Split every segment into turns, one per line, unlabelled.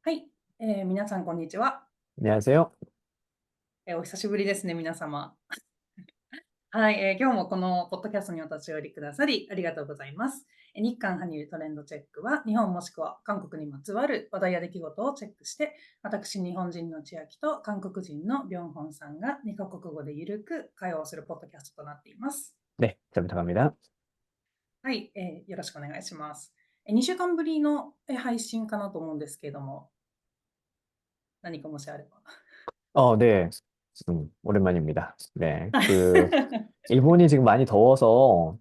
はい、皆さんこんにちは。
안녕하세요.
お久しぶりですね、皆様。はい、今日もこのポッドキャストにお立ち寄りくださりありがとうございます。日韓ハニルトレンドチェックは日本もしくは韓国にまつわる話題や出来事をチェックして、私日本人の千秋と韓国人のビョンホンさんが2カ国語でゆるく会話をするポッドキャストとなっています。
네, 잘 부탁합니다.
はい、よろしくお願いします。2週間ぶりの配信かなと思うんですけれども、何かもしあれば。
네. 오랜만입니다. 네. 일본이 지금 많이 더워서,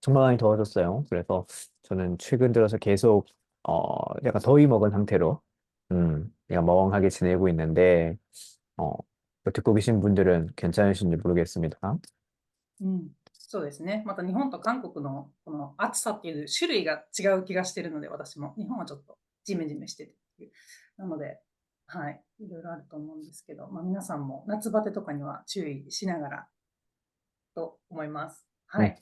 정말 많이 더워졌어요. 그래서 저는 최근 들어서 계속, 약간 더위 먹은 상태로, 그냥 멍하게 지내고 있는데, 어, 뭐 듣고 계신 분들은 괜찮으신지 모르겠습니다.
うん、そうですね。また日本と韓国のこの暑さっていう種類が違う気がしているので、私も。日本はちょっとジメジメしてるっていう。なので、はい、いろいろあると思うんですけど、皆さんも夏バテとかには注意しながらと思います。は
네,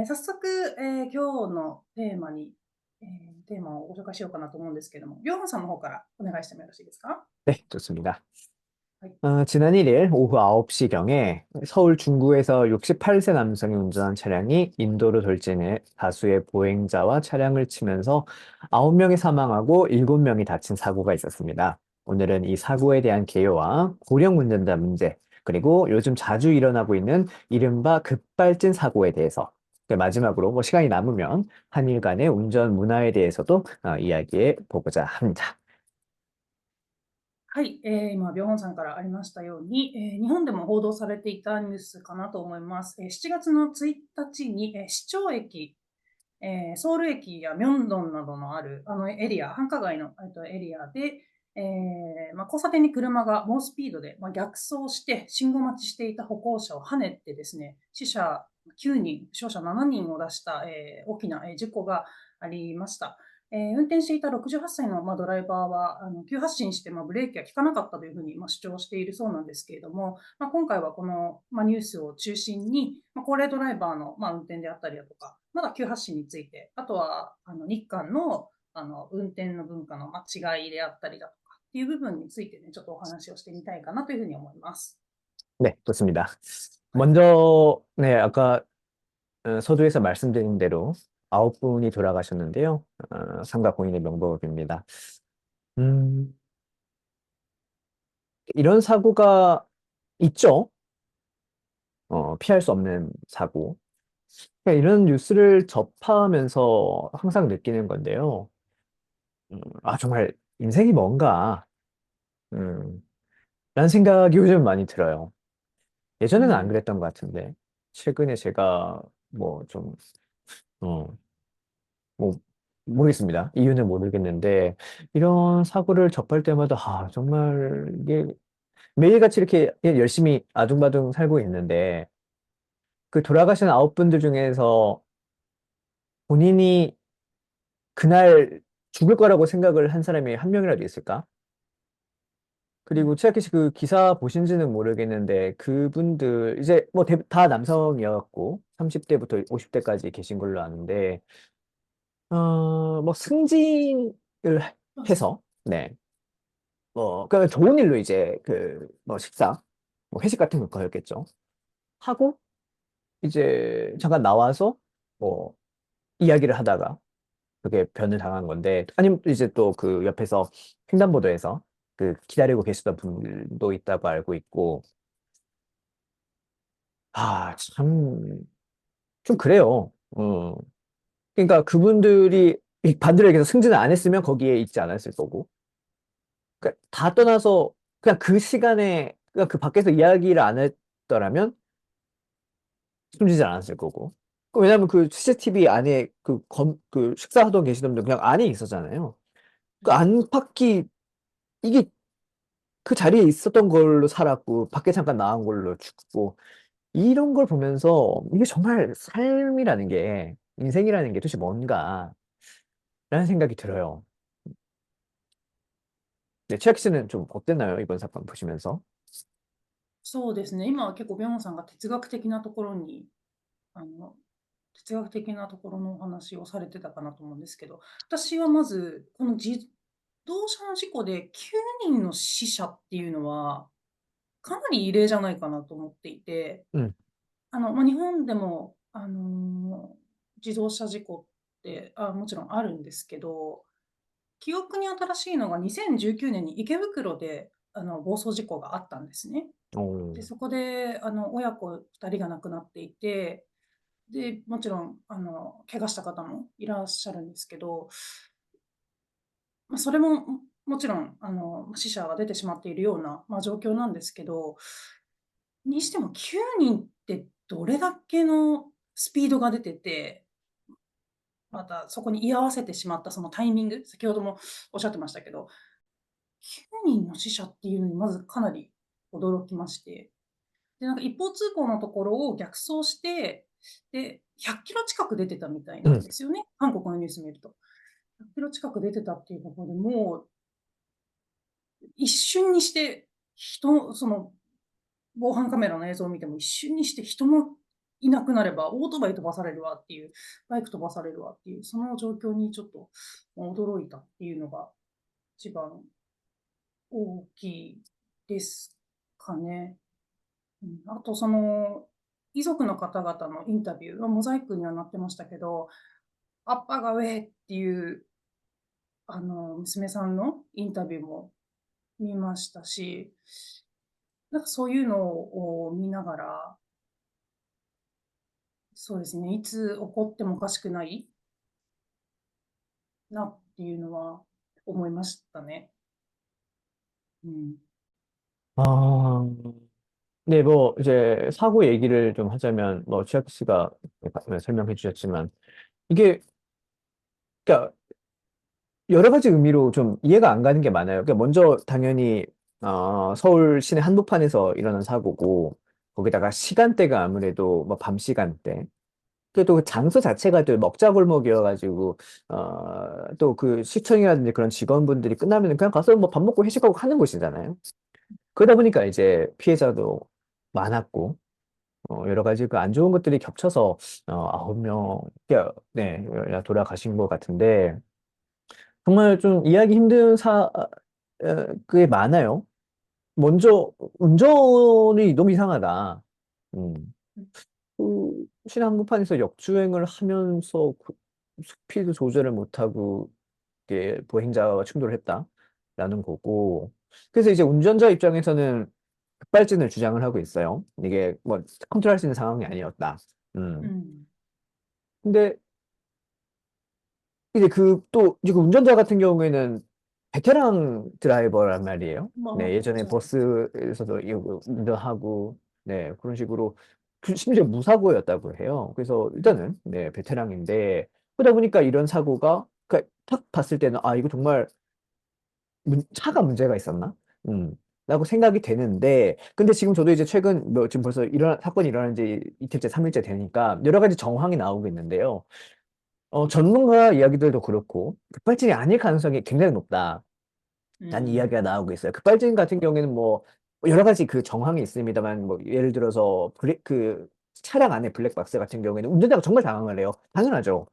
い。早速、今日のテーマをご紹介しようかなと思うんですけども、りょうほんさんの方からお願いしてもよろしいですか？
네, 좋습니다.
はい。
지난 1일 오후 9시경에 서울 중구에서 68세 남성이 운전한 차량이 인도로 돌진해 다수의 보행자와 차량을 치면서 9명이 사망하고 7명이 다친 사고가 있었습니다. 오늘은 이 사고에 대한 개요와 고령 운전자 문제, 그리고 요즘 자주 일어나고 있는 이른바 급발진 사고에 대해서, 마지막으로 뭐 시간이 남으면 한일 간의 운전 문화에 대해서도 이야기해 보고자 합니다.
はい、今、ビョンホンさんからありましたように、日本でも報道されていたニュースかなと思います。7月の1日に、市庁駅、ソウル駅やミョンドンなどのあるあのエリア、繁華街のエリアで、交差点に車が猛スピードで、逆走して信号待ちしていた歩行者をはねてですね、死者9人、負傷者7人を出した、大きな、事故がありました。運転していた68歳の、ドライバーは急発進して、ブレーキが効かなかったというふうに、主張しているそうなんですけれども、今回はこの、ニュースを中心に、高齢ドライバーの、運転であったりだとか、まだ急発進について、あとは日韓の運転の文化の違いであったりだとかっていう部分についてね、ちょっとお話をしてみたいかなというふうに思います。
네, 좋습니다.
はい。
먼저, 네, 아까 서두에서 말씀드린 대로 9분이 돌아가셨는데요. 삼가 고인의 명복입니다. 음, 이런 사고가 있죠. 피할 수 없는 사고. 그러니까 이런 뉴스를 접하면서 항상 느끼는 건데요. 정말 인생이 뭔가, 음, 라는 생각이 요즘 많이 들어요.
う
예전에는 안
ん。
그랬던 것 같은데, 최근에 제가 뭐 좀, 어, 뭐, 모르겠습니다. 이유는 모르겠는데, 이런 사고를 접할 때마다, 정말 이게 매일같이 이렇게 열심히 아둥바둥 살고 있는데, 그 돌아가신 9분들 중에서 본인이 그날 죽을 거라고 생각을 한 사람이 한 명이라도 있을까?
うん。
그리고 최악의 그 기사 보신지는 모르겠는데, 그분들, 이제 뭐 다 남성이었고, 30대부터 50대까지 계신 걸로 아는데, 뭐 승진을 해서, 네. 그러니까 좋은 일로 이제 뭐 식사, 뭐 회식 같은 거 거였겠죠. 하고 이제 잠깐 나와서 뭐 이야기를 하다가 그게 변을 당한 건데, 아니면 이제 또 그 옆에서 횡단보도에서 기다리고 계시던 분들도 있다고 알고 있고, 참, 좀 그래요. 그러니까 그분들이 이 반대로 얘기해서 승진을 안 했으면 거기에 있지 않았을 거고, 그러니까 다 떠나서 그냥 그 시간에 그냥 그 밖에서 이야기를 안 했더라면 숨지지 않았을 거고. 왜냐면 그 CCTV 안에 그 식사하던 계시던 분들 그냥 안에 있었잖아요. 그 안팎이 이게 그 자리에 있었던 걸로 살았고, 밖에 잠깐 나간 걸로 죽고, 이런 걸 보면서 이게 정말 삶이라는 게, 인생이라는 게 도대체 뭔가, 라는 생각이 들어요. 네,千秋씨는 좀 어땠나요? 이번 사건 보시면서?
そうですね、今は結構ビョンホンさんが哲学的なところにあの哲学的なところのお話をされてたかなと思うんですけど、私はまずこの動車の事故で9人の死者っていうのは、かなり異例じゃないかなと思っていて、
うん。
日本でも、自動車事故って、もちろんあるんですけど、記憶に新しいのが2019年に池袋で、暴走事故があったんですね。
お
で、
ー。
そこで、親子2人が亡くなっていて、で、もちろん、怪我した方もいらっしゃるんですけど、それも、もちろん、死者が出てしまっているような、状況なんですけど、にしても9人ってどれだけのスピードが出てて、またそこに居合わせてしまったそのタイミング、先ほどもおっしゃってましたけど、9人の死者っていうのにまずかなり驚きまして、で、なんか一方通行のところを逆走して、で、100キロ近く出てたみたい
うん。
なんですよね。韓国のニュース見ると。100キロ近く出てたっていうところでもう、一瞬にして、その防犯カメラの映像を見ても一瞬にして人もいなくなれば、オートバイ飛ばされるわっていう、バイク飛ばされるわっていう、その状況にちょっと驚いたっていうのが一番大きいですかね。あと、遺族の方々のインタビューはモザイクにはなってましたけど、アッパがウェイっていう、娘さんのインタビューも見ましたし、なんかそういうのを見ながら、そうですね、いつ起こってもおかしくないなっていうのは思いましたね。うん。
아, 네, 뭐, 이제, 사고 얘기를 좀 하자면, 뭐, 취학 씨가 설명해 주셨지만, 이게, 그러니까, 여러 가지 의미로 좀 이해가 안 가는 게 많아요. 그러니까 먼저, 당연히, 서울 시내 한복판에서 일어난 사고고, 거기다가 시간대가 아무래도 뭐, 밤 시간대. 그또 그 장소 자체가 또 먹자골목이어가지고, 또 그 시청이라든지 그런 직원분들이 끝나면 그냥 가서 뭐 밥 먹고 회식하고 하는 곳이잖아요. 그러다 보니까 이제 피해자도 많았고, 여러 가지 그 안 좋은 것들이 겹쳐서, 9명, 네, 돌아가신 것 같은데, 정말 좀 이해하기 힘든 그게 많아요. 먼저, 운전이 너무 이상하다. 음. 신한복판에서 역주행을 하면서 스피드 조절을 못하고 이게 보행자와 충돌을 했다라는 거고. 그래서 이제 운전자 입장에서는 급발진을 주장을 하고 있어요. 이게 뭐 컨트롤할 수 있는 상황이 아니었다.
う
음.
ん。
근데 이제 이제 그 운전자 같은 경우에는 베테랑 드라이버란 말이에요. 네, 예전에
そうです。
버스에서도 이거 운전하고, 네, 그런 식으로 심지어 무사고였다고 해요. 그래서
うん。
일단은, 네, 베테랑인데, 그러다 보니까 이런 사고가, 그러니까 딱 봤을 때는, 이거 정말 차가 문제가 있었나? 음. 라고 생각이 되는데, 근데 지금 저도 이제 최근, 뭐, 지금 벌써 사건이 일어난 지 이틀째, 3일째 되니까, 여러 가지 정황이 나오고 있는데요. 전문가 이야기들도 그렇고, 급발진이 아닐 가능성이 굉장히 높다라는
うん。
이야기가 나오고 있어요. 급발진 같은 경우에는 뭐, 여러 가지 그 정황이 있습니다만, 뭐, 예를 들어서, 차량 안에 블랙박스 같은 경우에는 운전자가 정말 당황을 해요. 당연하죠.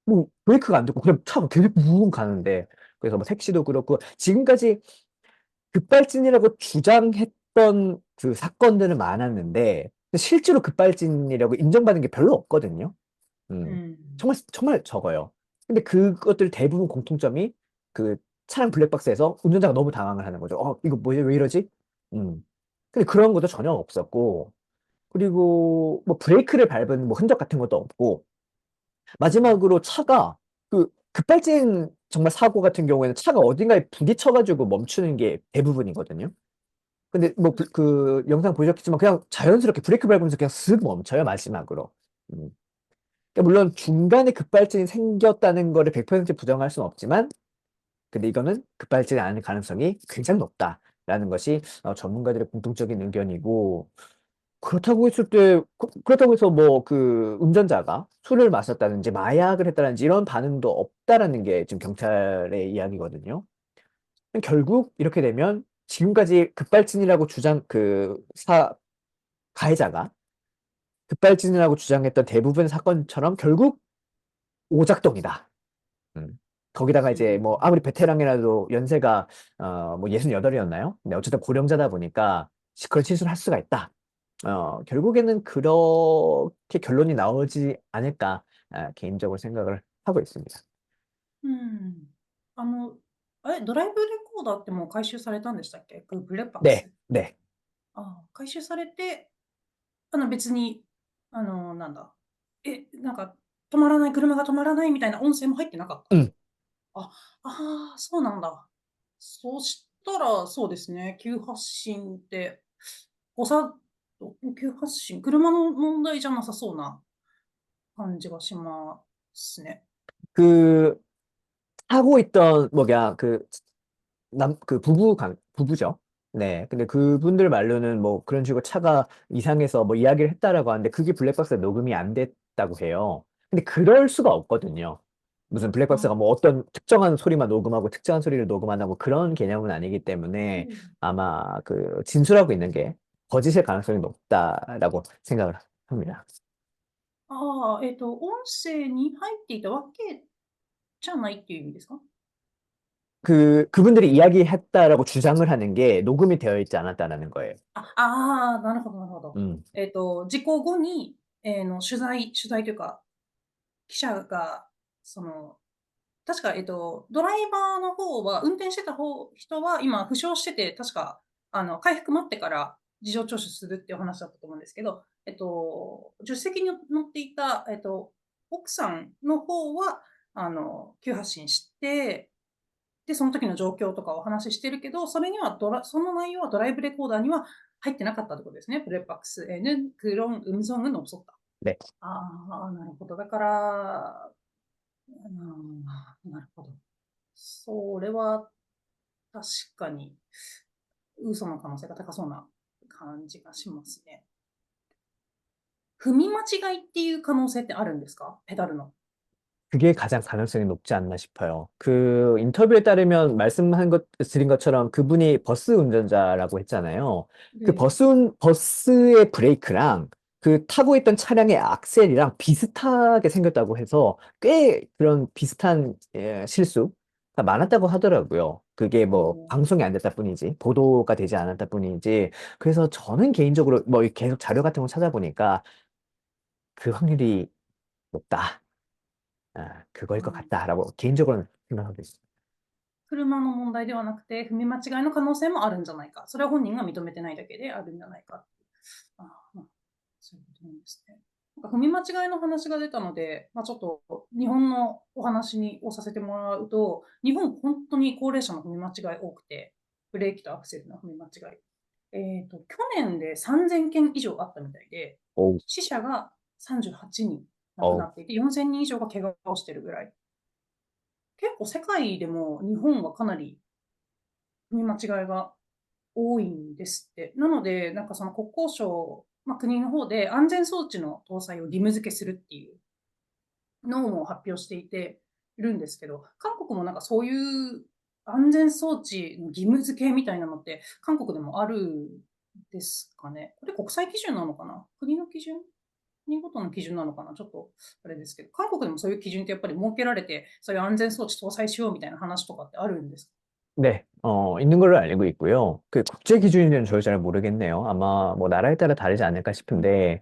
뭐, 브레이크가 안 되고, 그냥 차가 계속 뭉 가는데, 그래서 뭐, 택시도 그렇고, 지금까지 급발진이라고 주장했던 그 사건들은 많았는데, 실제로 급발진이라고 인정받은 게 별로 없거든요.
う
음,
ん。
정말, 정말 적어요. 근데 그것들 대부분 공통점이 그 차량 블랙박스에서 운전자가 너무 당황을 하는 거죠. 이거 뭐지? 왜 이러지? 음. 근데 그런 것도 전혀 없었고, 그리고 뭐 브레이크를 밟은 뭐 흔적 같은 것도 없고,
うん。
마지막으로 차가 그 급발진 정말 사고 같은 경우에는 차가 어딘가에 부딪혀가지고 멈추는 게 대부분이거든요. 근데 뭐 그 영상 보셨겠지만 그냥 자연스럽게 브레이크 밟으면서 그냥 슥 멈춰요, 마지막으로. 음. 그러니까 물론 중간에 급발진이 생겼다는 거를 100% 부정할 수는 없지만, 근데 이거는 급발진이 아닐 가능성이 굉장히 높다라는 것이 전문가들의 공통적인 의견이고, 그렇다고 해서 뭐 그 운전자가 술을 마셨다든지 마약을 했다든지 이런 반응도 없다라는 게 지금 경찰의 이야기거든요. 결국 이렇게 되면 지금까지 급발진이라고 가해자가 급발진이라고 주장했던 대부분 사건처럼 결국 오작동이다. 음. 거기다가 이제 뭐
음.
아무리 베테랑이라도 연세가 뭐 68이었나요? 근데 어쨌든 고령자다 보니까 그런 실수를 할 수가 있다. 결국에는 그렇게 결론이 나오지 않을까 개인적으로 생각을 하고 있습니다.
うん。ドライブレコーダーってもう回収されたんでしたっけ？ブレックバック
네,
ス。
네.
ああ、回収されて、別に、なんだ、なんか、車が止まらないみたいな音声も入ってなかった。
うん。
あ、ああ、そうなんだ。そしたら、そうですね、急発進って、誤作急発進、車の問題じゃなさそうな感じがしますね。
그 하고 있던 뭐야 그 부부죠. 네. 근데 그분들 말로는 뭐 그런 식으로 차가 이상해서 뭐 이야기를 했다라고 하는데 그게 블랙박스에 녹음이 안 됐다고 해요. 근데 그럴 수가 없거든요. 무슨
あ
블랙박스가 뭐
あ、
어떤 특정한 소리만 녹음하고 특정한 소리를 녹음 안 하고 그런 개념은 아니기 때문에
うん。
아마 그 진술하고 있는 게 거짓일 가능성이 높다라고 생각을 합니다.
ああ、音声に入っていたわけじゃないっていう意味ですか？
그분들이 이야기했다라고 주장을 하는 게 녹음이 되어 있지 않았다라는 거예요.
なるほどなるほど。
음.
事故後に、取材というか、記者が、確か、ドライバーの方は、運転してた人は今負傷してて、確か、回復待ってから事情聴取するっていう話だったと思うんですけど、助手席に乗っていた、奥さんの方は、急発進して、で、その時の状況とかお話ししてるけど、その内容はドライブレコーダーには入ってなかったってことですね。プレックス에는그런음성은없었다。
네.
ああ、なるほど。だから、なるほど。それは確かに嘘の可能性が高そうな感じがしますね。踏み間違いっていう可能性ってあるんですか？ペダルの。
그게 가장 가능성이 높지 않나 싶어요. 그 인터뷰에 따르면 드린 것처럼 그분이 버스 운전자라고 했잖아요. 그
で、
버스의 브레이크랑 그 타고 있던 차량의 악셀이랑 비슷하게 생겼다고 해서 꽤 그런 비슷한 실수가 많았다고 하더라고요. 그게 뭐 방송이 안 됐다 뿐이지, 보도가 되지 않았다 뿐이지. 그래서 저는 개인적으로 뭐 계속 자료 같은 거 찾아보니까 그 확률이 높다. 그거일 것 같다라고 개인적으로는 생각하고 있습니다.
車の問題ではなくて、踏み間違いの可能性もあるんじゃないか。それは本人が認めてないだけであるんじゃないか。あまあ、そういうことなんですね。なんか踏み間違いの話が出たので、ちょっと日本のお話をさせてもらうと、日本本当に高齢者の踏み間違い多くて、ブレーキとアクセルの踏み間違い。去年で3000件以上あったみたいで、
お
死者が38人亡くな
お
っていて、4000人以上が怪我をしているぐらい。結構世界でも日本はかなり踏み間違いが多いんですって。なので、なんかその国交省、国の方で安全装置の搭載を義務付けするっていうのを発表していているんですけど、韓国もなんかそういう安全装置の義務付けみたいなのって韓国でもあるんですかね。これ国際基準なのかな？国の基準？国ごとの基準なのかな？ちょっとあれですけど、韓国でもそういう基準ってやっぱり設けられて、そういう安全装置搭載しようみたいな話とかってあるんですか？
네, 있는 걸로 알고 있고요. 그 국제 기준인지는 저도 잘 모르겠네요. 아마 뭐 나라에 따라 다르지 않을까 싶은데,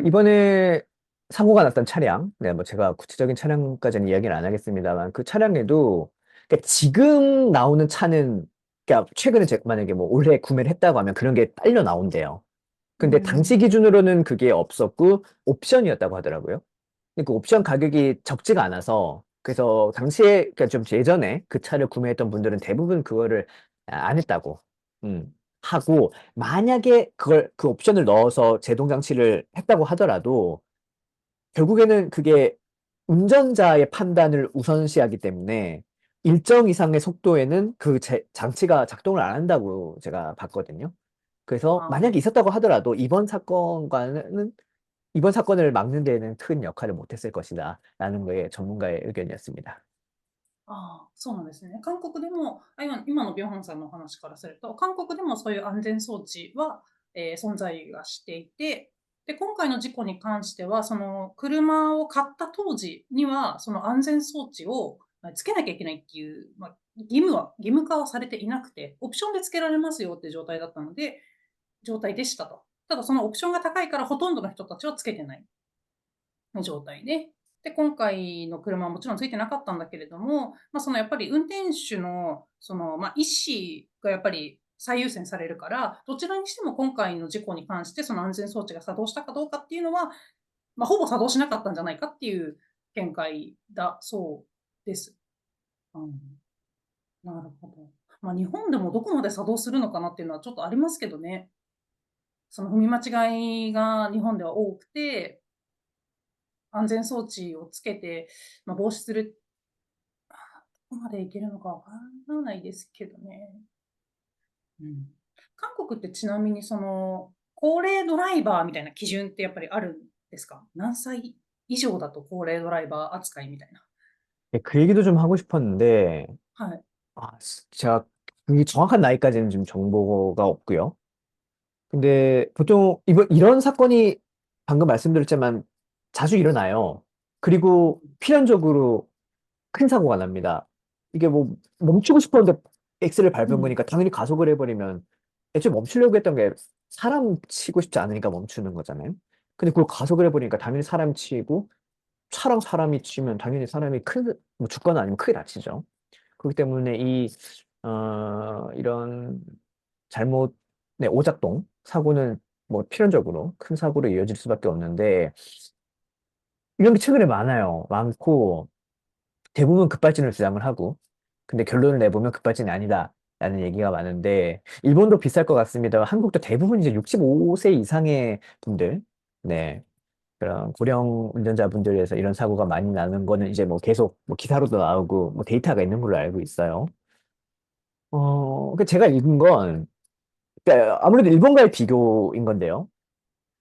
이번에 사고가 났던 차량, 네, 뭐 제가 구체적인 차량까지는 이야기를 안 하겠습니다만, 그 차량에도, 그러니까 지금 나오는 차는, 그러니까 최근에 만약에 뭐 올해 구매를 했다고 하면 그런 게 딸려 나온대요. 근데 당시 기준으로는 그게 없었고, 옵션이었다고 하더라고요. 그 옵션 가격이 적지가 않아서 그래서 당시에 그러니까 좀 예전에 그 차를 구매했던 분들은 대부분 그거를 안 했다고 하고 만약에 그걸 그 옵션을 넣어서 제동 장치를 했다고 하더라도 결국에는 그게 운전자의 판단을 우선시하기 때문에 일정 이상의 속도에는 그 장치가 작동을 안 한다고 제가 봤거든요. 그래서
あ
만약에 있었다고 하더라도 이번 사건을 막는 데에는 큰 역할을 못했을 것이다. 라는 거에 전문가의 의견이었습니다.
ああ、そうなんですね。韓国でも、今のビョンハンさんのお話からすると、韓国でもそういう安全装置は、存在がしていて、で、今回の事故に関しては、その車を買った当時には、その安全装置をつけなきゃいけないっていう、義務化はされていなくて、オプションでつけられますよっていう状態だったので、状態でしたと。ただそのオプションが高いからほとんどの人たちはつけてない状態で、で、今回の車はもちろんついてなかったんだけれども、そのやっぱり運転手のその、意思がやっぱり最優先されるから、どちらにしても今回の事故に関してその安全装置が作動したかどうかっていうのは、ほぼ作動しなかったんじゃないかっていう見解だそうです。うん、なるほど。日本でもどこまで作動するのかなっていうのはちょっとありますけどね。その踏み間違いが日本では多くて、安全装置をつけて、防止する、どこまでいけるのかわからないですけどね。うん、韓国ってちなみにその高齢ドライバーみたいな基準ってやっぱりあるんですか？何歳以上だと高齢ドライバー扱いみたいな。
네, 그 얘기도 좀 하고 싶었는데,
はい。
제가 그 정확한 나이까지는 좀 정보가 없고요. 근데 보통 이런 사건이 방금 말씀드렸지만 자주 일어나요. 그리고 필연적으로 큰 사고가 납니다. 이게 뭐 멈추고 싶었는데 엑셀을 밟은
うん。
거니까 당연히 가속을 해버리면 애초에 멈추려고 했던 게 사람 치고 싶지 않으니까 멈추는 거잖아요. 근데 그걸 가속을 해버리니까 당연히 사람 치고 차랑 사람이 치면 당연히 사람이 뭐 죽거나 아니면 크게 다치죠. 그렇기 때문에 이런 잘못, 네, 오작동 사고는 뭐 필연적으로 큰 사고로 이어질 수밖에 없는데 이런 게 최근에 많아요. 많고 대부분 급발진을 주장을 하고 근데 결론을 내보면 급발진이 아니다. 라는 얘기가 많은데 일본도 비쌀 것 같습니다. 한국도 대부분 이제 65세 이상의 분들, 네, 그런 고령 운전자분들에서 이런 사고가 많이 나는 거는 이제 뭐 계속 뭐 기사로도 나오고 뭐 데이터가 있는 걸로 알고 있어요. 제가 읽은 건 그러니까 아무래도 일본과의 비교인 건데요.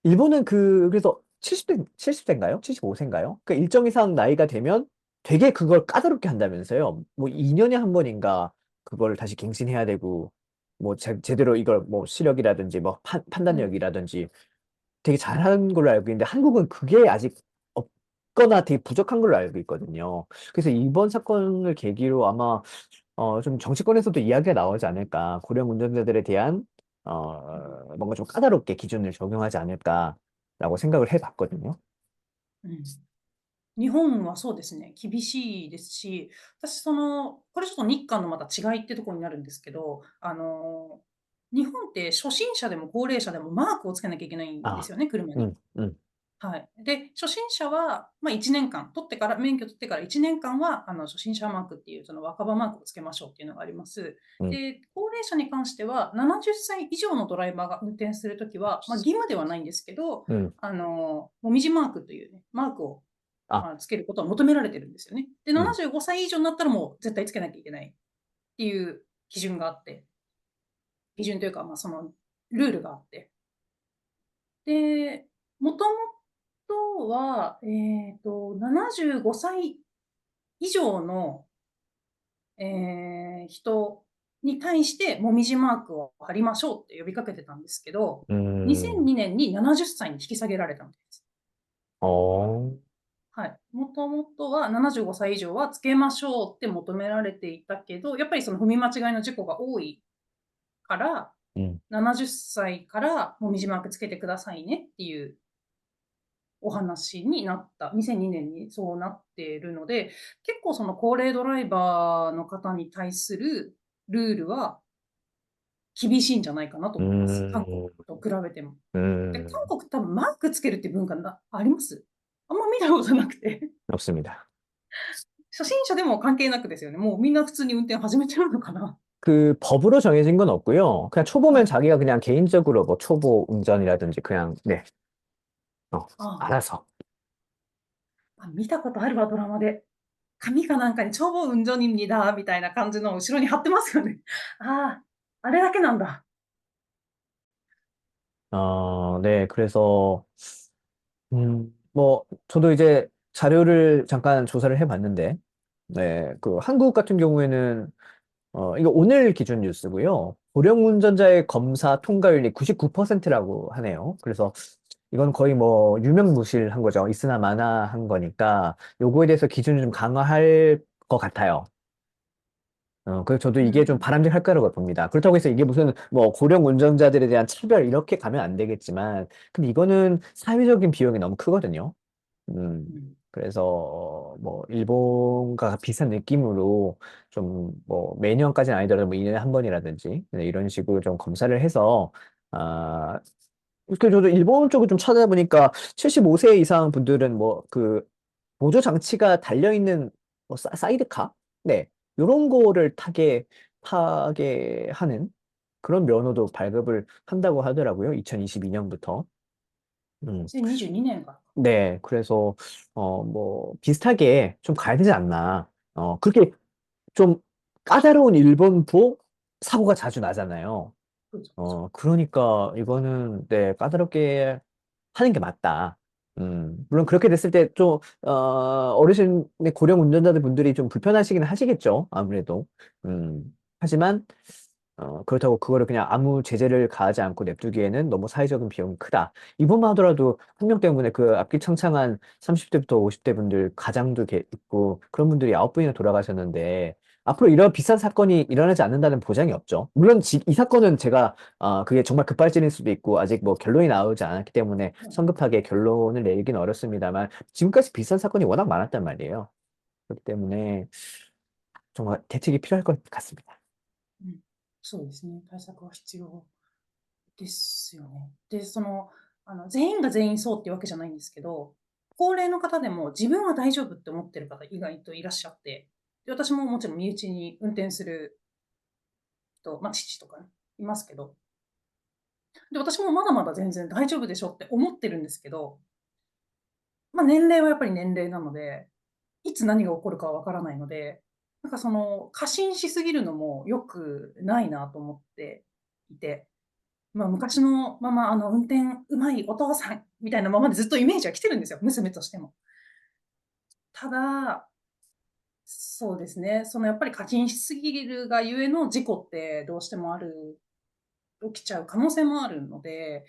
일본은 그래서 70대인가요? 75세인가요? 그 일정 이상 나이가 되면 되게 그걸 까다롭게 한다면서요. 뭐 2년에 한 번인가 그걸 다시 갱신해야 되고 뭐 제대로 이걸 뭐 시력이라든지 뭐
うん。
판단력이라든지 되게 잘하는 걸로 알고 있는데 한국은 그게 아직 없거나 되게 부족한 걸로 알고 있거든요. 그래서 이번 사건을 계기로 아마 좀 정치권에서도 이야기가 나오지 않을까. 고령 운전자들에 대한 뭔가 좀 까다롭게 기준을 적용하지 않을까라고 생각을 해봤거든요.
うん。日本はそうですね、厳しいですし、私その、これちょっと日韓のまた違いってところになるんですけど、日本って初心者でも高齢者でもマークをつけなきゃいけないんで
아,
すよね、車に。はい。で、初心者は、1年間、免許取ってから1年間は、初心者マークっていう、その若葉マークをつけましょうっていうのがあります。
음,
で、高齢者に関しては、70歳以上のドライバーが運転するときは、義務ではないんですけど、
음,
もみじマークというね、マークを
아,
つけることは求められてるんですよね。で、
음,
75歳以上になったらもう絶対つけなきゃいけないっていう基準があって、基準というか、そのルールがあって。で、もともとは、75歳以上の、人に対してもみじマークを貼りましょうって呼びかけてたんですけど、2002
음,
年に70歳に引き下げられたんです。
어,
はい。もともとは75歳以上はつけましょうって求められていたけど、やっぱりその踏み間違いの事故が多いから、
음,
70歳からもみじマークつけてくださいねっていうお話になった。2002年にそうなっているので、結構その高齢ドライバーの方に対するルールは厳しいんじゃないかなと思います。韓国
음,
と比べても。で、韓
음,
国多分マークつけるって文化あります？あんま見たことなくて。
없습니다.
初心者でも関係なくですよね。もうみんな普通に運転始めちゃうのかな。
그 법으로 정해진 건 없고요. 그냥 초보면
はい。
자기가 그냥 개인적으로 뭐 초보 운전이라든지 그냥 네,
あ
알아서.
見たことあるわ、ドラマで。紙かなんかに超運전입니다みたいな感じの後ろに貼ってますよね。ああ、あれだけなんだ。
네, 그래서 뭐 저도 이제 자료를 잠깐 조사를 해봤는데, 네, 그 한국 같은 경우에는 이거 오늘 기준 뉴스고요. 고령 운전자의 검사 통과율이 99%라고 하네요. 그래서 이건 거의 뭐 유명무실한 거죠. 있으나 마나한 거니까 요거에 대해서 기준을 좀 강화할 것 같아요. 그래서 저도 이게 좀
음,
바람직할 거라고 봅니다. 그렇다고 해서 이게 무슨 뭐 고령 운전자들에 대한 차별 이렇게 가면 안 되겠지만, 근데 이거는 사회적인 비용이 너무 크거든요. 음,
음.
그래서 뭐 일본과 비슷한 느낌으로 좀 뭐 매년까지는 아니더라도 뭐 2년에 한 번이라든지 네, 이런 식으로 좀 검사를 해서 아, 그 저도 일본 쪽을 좀 찾아보니까 75세 이상 분들은 뭐 그 보조 장치가 달려 있는 뭐 사이드카? 네. 요런 거를 타게 하는 그런 면허도 발급을 한다고 하더라고요. 2022년부터. 음.
2022年から。
네. 그래서 뭐 비슷하게 좀 가야 되지 않나. 그렇게 좀 까다로운 일본도 사고가 자주 나잖아요.
そうそうそ
그러니까 이거는 네, 까다롭게 하는 게 맞다. 물론 그렇게 됐을 때 좀, 어르신의 고령 운전자들 분들이 좀 불편하시긴 하시겠죠. 아무래도. 하지만, 그렇다고 그거를 그냥 아무 제재를 가하지 않고 냅두기에는 너무 사회적인 비용이 크다. 이번만 하더라도 한 명 때문에 그 앞길 창창한 30대부터 50대 분들 가장도 있고 그런 분들이 9분이나 돌아가셨는데 앞으로 이런 비싼 사건이 일어나지 않는다는 보장이 없죠. 물론 이 사건은 제가 그게 정말 급발진일 수도 있고 아직 뭐 결론이 나오지 않았기 때문에
う。
성급하게 결론을 내리긴 어렵습니다만 지금까지 비싼 사건이 워낙 많았단 말이에요. 그렇기 때문에 정말 대책이 필요할 것 같습니다.
うん、そうですね。対策は必要ですよね。で、全員が全員そうっていうわけじゃないんですけど、高齢の方でも自分は大丈夫って思ってる方意外といらっしゃって、で私ももちろん身内に運転する人、まあ、父とかね、いますけど、で、私もまだまだ全然大丈夫でしょって思ってるんですけど、まあ、年齢はやっぱり年齢なので、いつ何が起こるかはわからないので、なんか過信しすぎるのも良くないなと思っていて、まあ、昔のまま、運転うまいお父さんみたいなままでずっとイメージは来てるんですよ、娘としても。ただ、そうですね、やっぱり課金しすぎるがゆえの事故ってどうしても起きちゃう可能性もあるので、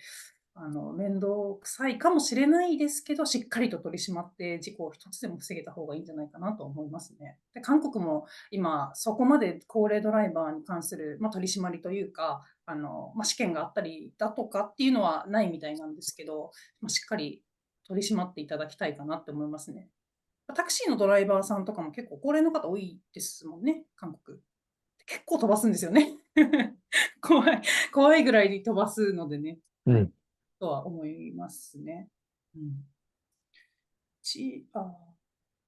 面倒くさいかもしれないですけど、しっかりと取り締まって事故を一つでも防げた方がいいんじゃないかなと思いますね。で、韓国も今、そこまで高齢ドライバーに関する、まあ、取り締まりというか、まあ、試験があったりだとかっていうのはないみたいなんですけど、まあ、しっかり取り締まっていただきたいかなって思いますね。タクシーのドライバーさんとかも結構高齢の方多いですもんね、韓国。結構飛ばすんですよね。怖い、怖いぐらいに飛ばすのでね。はい。とは思いますね。うん。あ、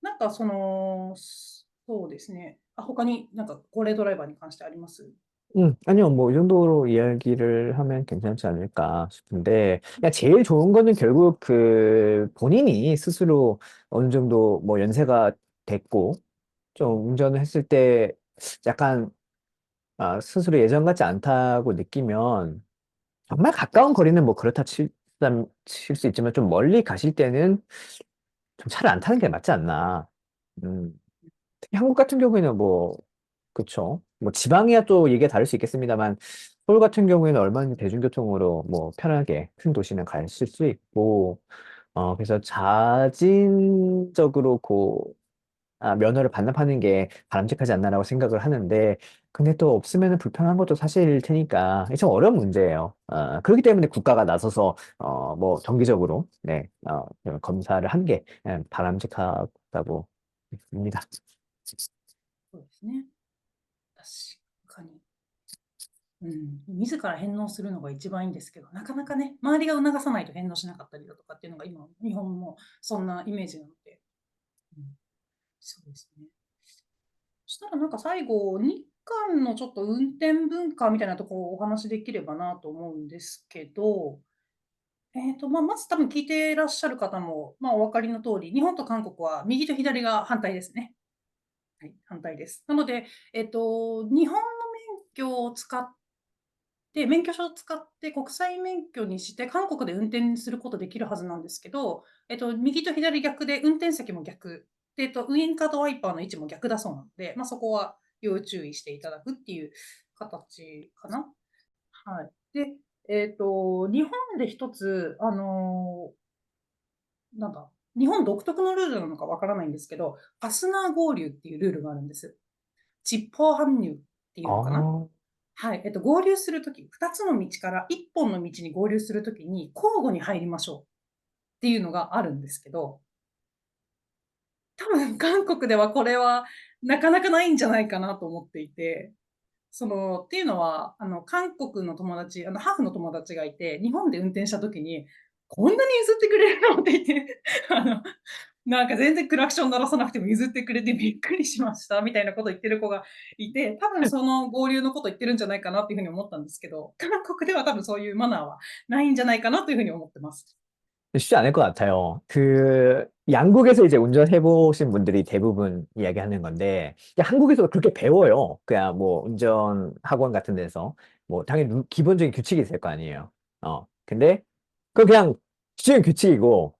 なんかそうですね。他になんか高齢ドライバーに関してあります？
아니요, 뭐, 이 정도로 이야기를 하면 괜찮지 않을까 싶은데, 그냥 제일 좋은 거는 결국 본인이 스스로 어느 정도 뭐 연세가 됐고, 좀 운전을 했을 때 약간, 스스로 예전 같지 않다고 느끼면, 정말 가까운 거리는 뭐 그렇다 칠 수 있지만 좀 멀리 가실 때는 좀 차를 안 타는 게 맞지 않나. 음, 특히 한국 같은 경우에는 뭐, 그쵸. 뭐 지방이야 또 얘기가 다를 수 있겠습니다만 서울 같은 경우에는 얼마든지 대중교통으로 뭐 편하게 큰 도시는 가실 수 있고 그래서 자진적으로 면허를 반납하는 게 바람직하지 않나라고 생각을 하는데 근데 또 없으면 불편한 것도 사실일 테니까 이게 좀 어려운 문제예요. 그렇기 때문에 국가가 나서서 뭐 정기적으로 네, 검사를 한 게 바람직하다고 봅니다.
そうですね。確かに。うん。自ら返納するのが一番いいんですけど、なかなかね、周りが促さないと返納しなかったりだとかっていうのが今、日本もそんなイメージなので、うん、そうですね。そしたらなんか最後、日韓のちょっと運転文化みたいなところをお話しできればなと思うんですけど、まあ、まず多分聞いていらっしゃる方も、まあ、お分かりの通り、日本と韓国は右と左が反対ですね。はい、反対です。なので、日本の免許を使って、免許証を使って国際免許にして、韓国で運転することできるはずなんですけど、右と左逆で、運転席も逆。で、ウインカーとワイパーの位置も逆だそうなので、まあ、そこは要注意していただくっていう形かな。はい。で、日本で一つ、なんだ、日本独特のルールなのかわからないんですけど、ファスナー合流っていうルールがあるんです。チッポー搬入っていうのかな。
あ
はい。合流するとき、2つの道から1本の道に合流するときに交互に入りましょうっていうのがあるんですけど、多分韓国ではこれはなかなかないんじゃないかなと思っていて、っていうのは、韓国の友達、ハーフの友達がいて、日本で運転したときに、こんなに譲ってくれるのって言って、なんか全然クラクション鳴らさなくても譲ってくれてびっくりしましたみたいなこと言ってる子がいて、多分その合流のこと言ってるんじゃないかなっていうふうに思ったんですけど、韓国では多分そういうマナーはないんじゃないかなというふうに思ってます。
쉽지 않을 것 같아요. 양국에서 이제 운전해 보신 분들이 대부분 이야기하는 건데, 이게 한국에서도 그렇게 배워요. 그냥 뭐 운전 학원 같은 데서. 뭐 당연히 기본적인 규칙이 있을 거 아니에요. 근데 그건 그냥 기존의 규칙이고,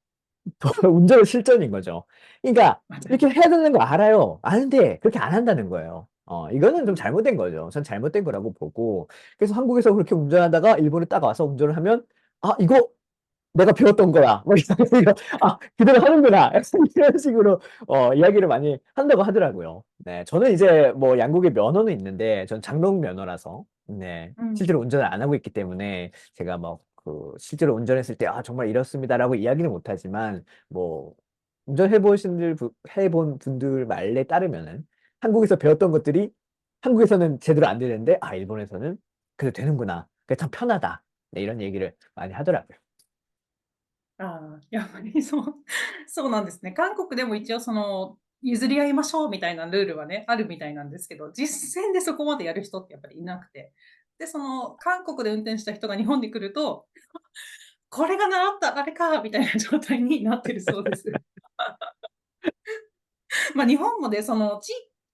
운전은 실전인 거죠. 그러니까 이렇게
맞아요.
해야 되는 거 알아요. 아는데 그렇게 안 한다는 거예요. 이거는 좀 잘못된 거죠. 전 잘못된 거라고 보고. 그래서 한국에서 그렇게 운전하다가 일본에 딱 와서 운전을 하면, 아, 이거 내가 배웠던 거야. 뭐 이런, 아, 그대로 하는구나. 약간 이런 식으로, 이야기를 많이 한다고 하더라고요. 네. 저는 이제 뭐 양국에 면허는 있는데, 전 장롱 면허라서, 네. 실제로
음.
운전을 안 하고 있기 때문에, 제가 뭐, 실제로 운전했을 때, 아, 정말 이렇습니다라고 이야기는 못하지만, 뭐, 해본 분들 말에 따르면은, 한국에서 배웠던 것들이 한국에서는 제대로 안 되는데, 아, 일본에서는 그래도 되는구나. 그게 참 편하다. 네, 이런 얘기를 많이 하더라고요.
ああ、やっぱりそう、そうなんですね。韓国でも一応譲り合いましょうみたいなルールはね、あるみたいなんですけど、実践でそこまでやる人ってやっぱりいなくて。で、韓国で運転した人が日本に来ると、これが習ったあれか、みたいな状態になってるそうです。まあ日本もで、地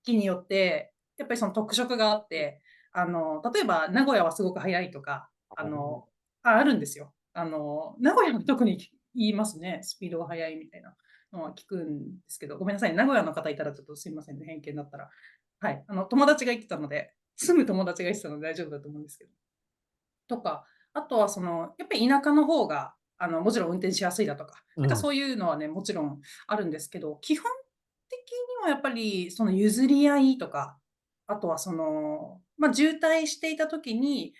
域によって、やっぱりその特色があって、例えば名古屋はすごく早いとか、あるんですよ。名古屋は特に言いますね。スピードが速いみたいなのは聞くんですけど、ごめんなさい。名古屋の方いたらちょっとすいませんね。偏見だったら。はい。友達が言ってたので、住む友達が言ってたので大丈夫だと思うんですけど。とか、あとはやっぱり田舎の方が、もちろん運転しやすいだとか、なんか
うん。
そういうのはね、もちろんあるんですけど、基本的にはやっぱり、譲り合いとか、あとはまあ、渋滞していた時に、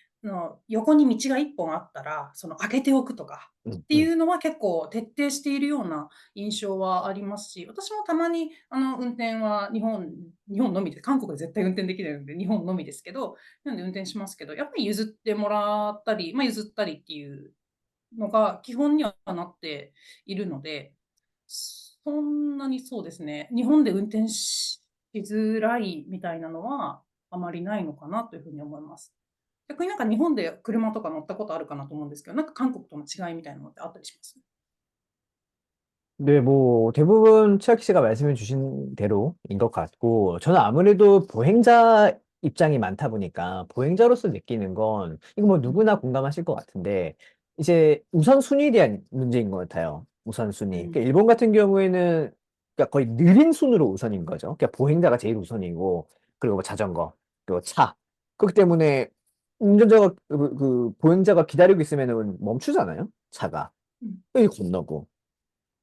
横に道が一本あったら、開けておくとか
うん、
って
うん。
いうのは結構徹底しているような印象はありますし、私もたまに運転は日本のみで、韓国で絶対運転できないので、日本のみですけど、なんで運転しますけど、やっぱり譲ってもらったり、まあ、譲ったりっていうのが基本にはなっているので、そんなにそうですね、日本で運転しづらいみたいなのはあまりないのかなというふうに思います。逆になんか日本で車とか乗ったことあるかなと思うんですけど、なんか韓国との違いみたいなのってあったりします？
네, 뭐, 대부분 최학기 씨가 말씀해 주신 대로인 것 같고, 저는 아무래도 보행자 입장이 많다 보니까, 보행자로서 느끼는 건, 이거 뭐 누구나 공감하실 것 같은데, 이제 우선순위에 대한 문제인 것 같아요. 우선순위. 그러니까 일본 같은 경우에는, 그러니까 거의 느린 순으로 우선인 거죠. 그러니까 보행자가 제일 우선이고, 그리고 뭐 자전거, 그리고 차. 그렇기 때문에, 보행자가 기다리고 있으면은 멈추잖아요? 차가. 여기 건너고.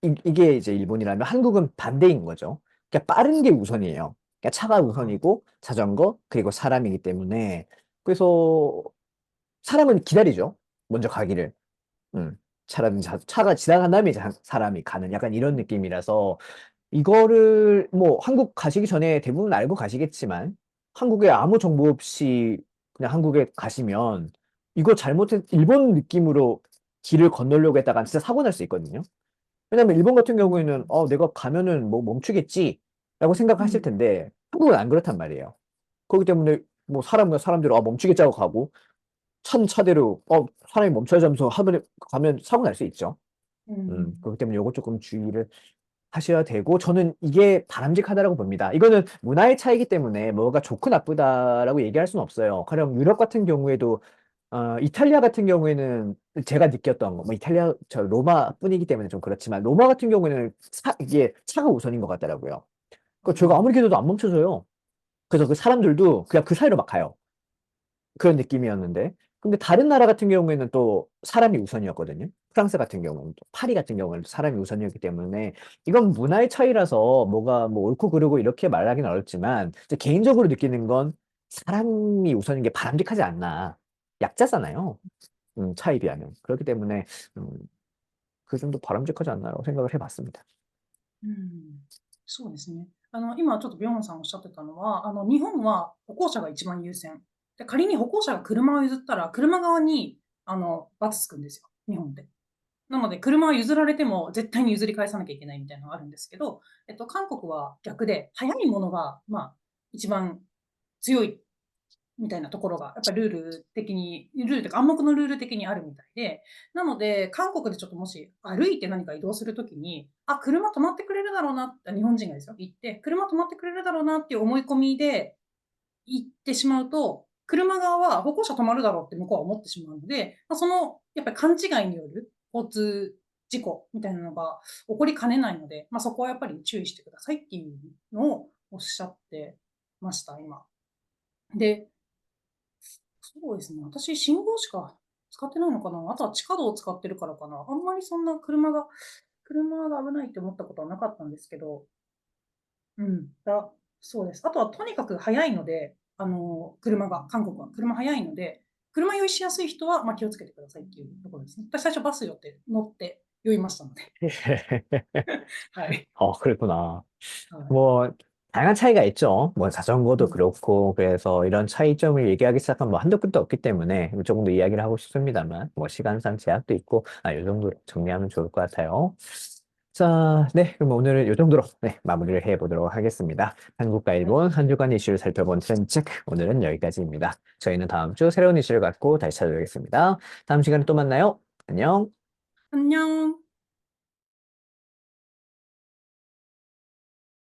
이게 이제 일본이라면 한국은 반대인 거죠. 그러니까 빠른 게 우선이에요. 그러니까 차가 우선이고 자전거 그리고 사람이기 때문에 그래서 사람은 기다리죠. 먼저 가기를. 음. 차가 지나간 다음에 이제 사람이 가는 약간 이런 느낌이라서 이거를 뭐 한국 가시기 전에 대부분 알고 가시겠지만 한국에 아무 정보 없이 그냥 한국에 가시면 이거 일본 느낌으로 길을 건너려고 했다가 진짜 사고 날 수 있거든요. 왜냐면 일본 같은 경우에는 내가 가면은 뭐 멈추겠지라고 생각하실 텐데 한국은 안 그렇단 말이에요. 그렇기 때문에 뭐 사람대로 멈추겠지 하고 가고 차는 차대로 사람이 멈춰야지 하면서 가면 사고 날 수 있죠. 그렇기 때문에 요거 조금 주의를 하셔야 되고 저는 이게 바람직하다라고 봅니다. 이거는 문화의 차이기 때문에 뭐가 좋고 나쁘다라고 얘기할 수는 없어요. 가령 유럽 같은 경우에도 이탈리아 같은 경우에는 제가 느꼈던 거, 뭐 이탈리아 저 로마뿐이기 때문에 좀 그렇지만 로마 같은 경우에는 이게 차가 우선인 것 같더라고요. 그 제가 아무리 기다려도 안 멈춰져요. 그래서 그 사람들도 그냥 그 사이로 막 가요. 그런 느낌이었는데. 근데 다른 나라 같은 경우에는 또 사람이 우선이었거든요. 프랑스 같은 경우는 또 파리 같은 경우는 또 사람이 우선이었기 때문에 이건 문화의 차이라서 뭐가 뭐 옳고 그르고 이렇게 말하기는 어렵지만 이제 개인적으로 느끼는 건 사람이 우선인 게 바람직하지 않나. 약자잖아요. 차에 비하면. 그렇기 때문에 음, 그 정도 바람직하지 않나라고 생각을 해봤습니다.
うん、そうですね。今ちょっとビョーンさんおっしゃってたのは、日本は歩行者が一番優先。で、仮に歩行者が車を譲ったら、車側に、罰つくんですよ。日本で。なので、車を譲られても絶対に譲り返さなきゃいけないみたいなのがあるんですけど、韓国は逆で、速いものが、まあ、一番強いみたいなところが、やっぱりルール的に、ルールというか暗黙のルール的にあるみたいで、なので、韓国でちょっともし歩いて何か移動するときに、あ、車止まってくれるだろうなって、日本人がですよ、行って、車止まってくれるだろうなっていう思い込みで行ってしまうと、車側は歩行者止まるだろうって向こうは思ってしまうので、その、やっぱり勘違いによる交通事故みたいなのが起こりかねないので、そこはやっぱり注意してくださいっていうのをおっしゃってました、今。で、そうですね。私、信号しか使ってないのかな。あとは地下道を使ってるからかな。あんまりそんな車が危ないって思ったことはなかったんですけど、うん。そうです。あとはとにかく早いので、韓国は車早いので、車酔いしやすい人は、気をつけてくださいっていうところですね。私最初バス乗って酔いましたので。はい。
그랬구나.
はい。
뭐, 다양한 차이가 있죠. 뭐,
う
자전거도
ん。
그렇고, 그래서 이런 차이점을 얘기하기 시작하면 뭐 한도 끝도 없기 때문에 조금 더 이야기를 하고 싶습니다만, 뭐, 시간상 제약도 있고, 이 정도로 정리하면 좋을 것 같아요. 자, 네. 그럼 오늘은 이 정도로, 네, 마무리를 해보도록 하겠습니다. 한국과
はい。
일본, 한 주간 이슈를 살펴본 트렌드 체크. 오늘은 여기까지입니다. 저희는 다음 주 새로운 이슈를 갖고 다시 찾아오겠습니다. 다음 시간에 또 만나요. 안녕.
안녕.